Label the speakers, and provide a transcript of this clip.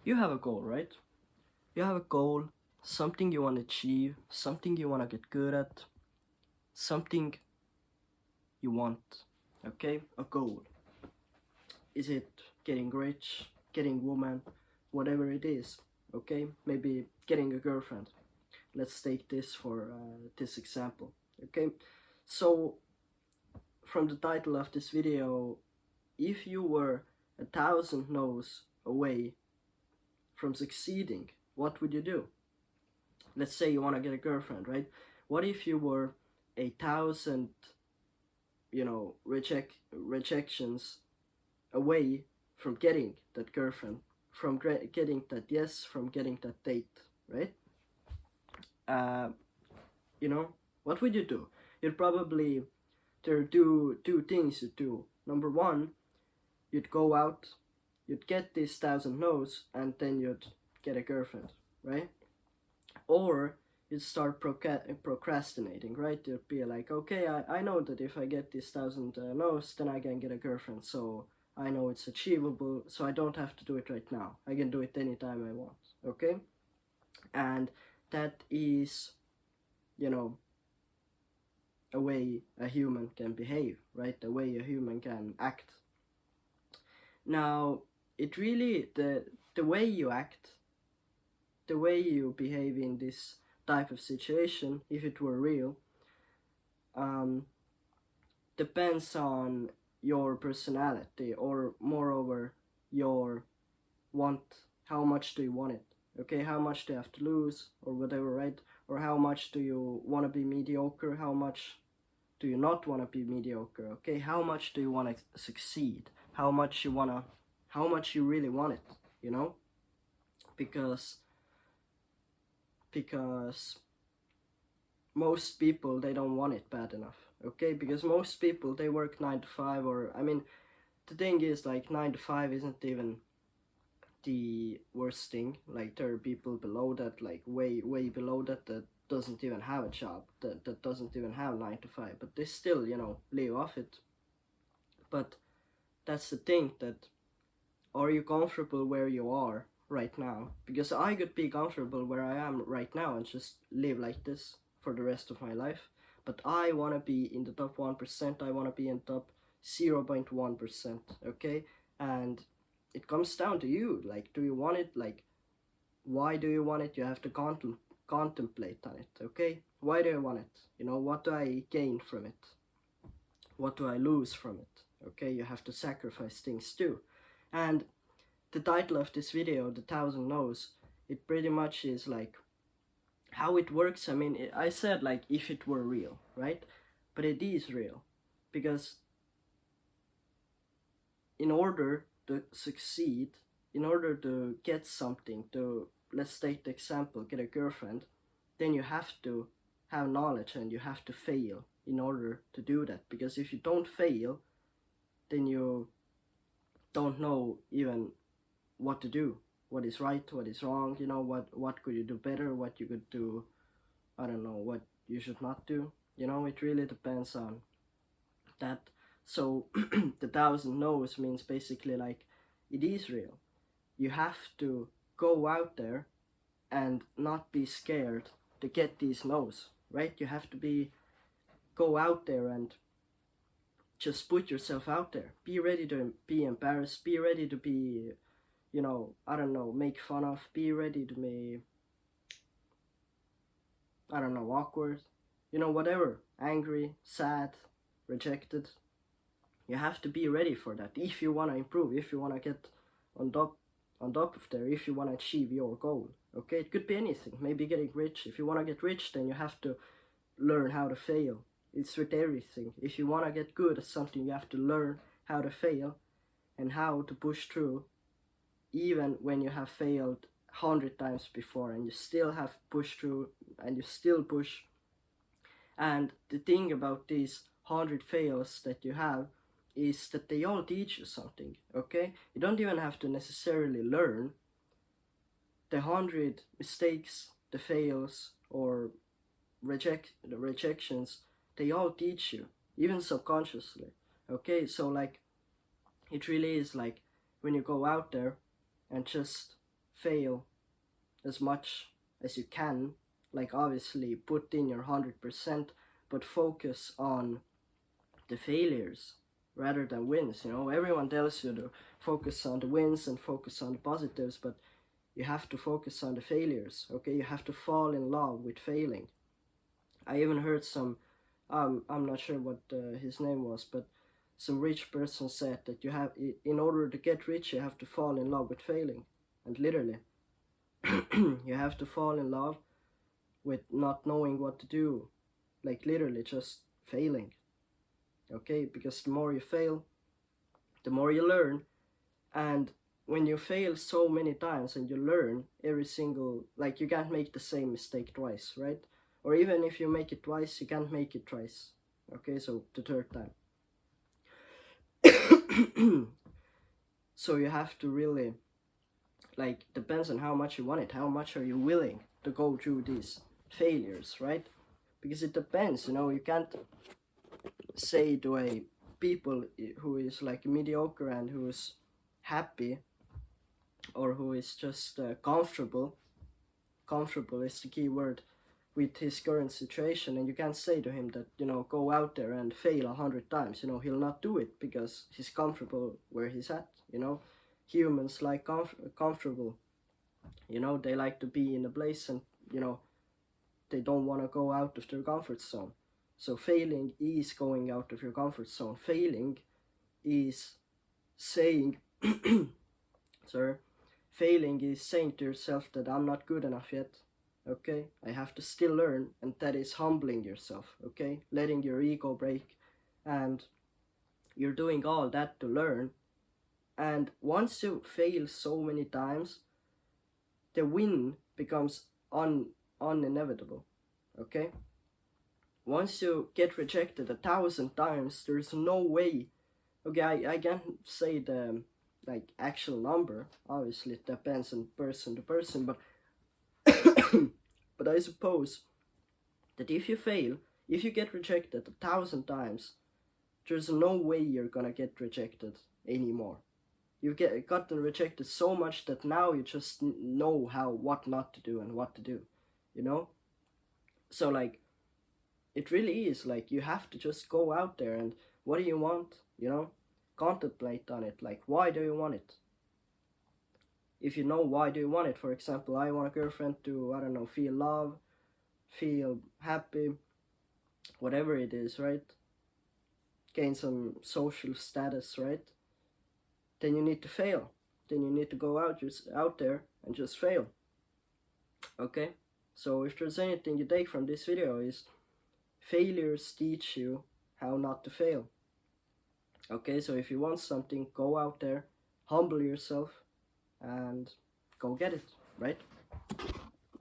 Speaker 1: You have a goal, right? You have a goal, something you want to achieve, something you want to get good at, something you want, okay? A goal. Is it getting rich, getting woman, whatever it is, okay? Maybe getting a girlfriend. Let's take this for this example, okay? So, from the title of this video, if you were 1,000 no's away from succeeding, what would you do? Let's say you want to get a girlfriend, right? What if you were 1,000, rejections away from getting that girlfriend, from getting that yes, from getting that date, right? Uh, you know, what would you do? You'd probably, there are two things you do. Number one, you'd go out, you'd get these 1,000 no's, and then you'd get a girlfriend, right? Or you'd start procrastinating, right? You'd be like, okay, I know that if I get these 1,000 no's, then I can get a girlfriend, so I know it's achievable, so I don't have to do it right now. I can do it anytime I want, okay? And that is, you know, a way a human can behave, right? The way a human can act. Now, it really, the way you act, the way you behave in this type of situation, if it were real, um, depends on your personality, or moreover your want. How much do you want it? Okay, how much do you have to lose, or whatever, right? Or how much do you want to be mediocre? How much do you not want to be mediocre? Okay, how much do you want to succeed? How much you really want it, you know? Because most people, they don't want it bad enough, okay? Because most people, they work 9 to 5, or I mean, the thing is, like, 9 to 5 isn't even the worst thing. Like, there are people below that, like way below that, that doesn't even have a job, that doesn't even have 9 to 5, but they still, live off it. But that's the thing, that are you comfortable where you are right now? Because I could be comfortable where I am right now and just live like this for the rest of my life, but I want to be in the top 1%. I want to be in top 0.1%, okay? And it comes down to you. Like, do you want it? Like, why do you want it? You have to contemplate on it, okay? Why do I want it? What do I gain from it? What do I lose from it? Okay, you have to sacrifice things too. And the title of this video, The 1,000 No's, it pretty much is like how it works. I mean, I said, like, if it were real, right? But it is real, because in order to succeed, in order to get something, to, let's take the example, get a girlfriend, then you have to have knowledge and you have to fail in order to do that. Because if you don't fail, then you don't know even what to do, what is right, what is wrong, what could you do better, what you could do, I don't know, what you should not do. It really depends on that. So the 1,000 no's means basically, like, it is real. You have to go out there and not be scared to get these no's, right? You have to go out there and just put yourself out there. Be ready to be embarrassed, be ready to be, I don't know, make fun of, be ready to be, I don't know, awkward, whatever, angry, sad, rejected. You have to be ready for that if you want to improve, if you want to get on top of there, if you want to achieve your goal. Okay, it could be anything. Maybe getting rich. If you want to get rich, then you have to learn how to fail. It's with everything. If you want to get good at something, you have to learn how to fail and how to push through, even when you have failed 100 times before, and you still have pushed through, and you still push. And the thing about these 100 fails that you have is that they all teach you something, okay? You don't even have to necessarily learn. The 100 mistakes, the fails, or the rejections, they all teach you, even subconsciously, okay? So, like, it really is like, when you go out there and just fail as much as you can. Like, obviously put in your 100%, but focus on the failures rather than wins. You know, everyone tells you to focus on the wins and focus on the positives, but you have to focus on the failures. Okay, you have to fall in love with failing. I even heard some, I'm not sure what his name was, but some rich person said that you have, in order to get rich, you have to fall in love with failing. And literally, you have to fall in love with not knowing what to do, like literally just failing. Okay, because the more you fail, the more you learn. And when you fail so many times and you learn every single, like, you can't make the same mistake twice, right? Or even if you make it twice, you can't make it twice. Okay, so the third time. So you have to really, like, depends on how much you want it, how much are you willing to go through these failures, right? Because it depends, you know, you can't say to a people who is like mediocre and who is happy, or who is just comfortable is the key word, with his current situation, and you can't say to him that, you know, go out there and fail 100 times. You know, he'll not do it because he's comfortable where he's at. You know, humans like comfortable, you know, they like to be in a place, and, you know, they don't want to go out of their comfort zone. So failing is going out of your comfort zone. Failing is saying sorry, failing is saying to yourself that I'm not good enough yet. Okay, I have to still learn, and that is humbling yourself. Okay, letting your ego break, and you're doing all that to learn. And once you fail so many times, the win becomes uninevitable. Okay, once you get rejected 1,000 times, there's no way. Okay, I can't say the like actual number, obviously it depends on person to person, but but I suppose that if you fail, if you get rejected 1,000 times, there's no way you're gonna get rejected anymore. You've gotten rejected so much that now you just know what not to do and what to do, you know? So, like, it really is like you have to just go out there and what do you want, you know? Contemplate on it, like, why do you want it? If you know why do you want it, for example, I want a girlfriend to, I don't know, feel love, feel happy, whatever it is, right? Gain some social status, right? Then you need to fail. Then you need to go out there and just fail. Okay? So if there's anything you take from this video is failures teach you how not to fail. Okay, so if you want something, go out there, humble yourself, and go get it, right?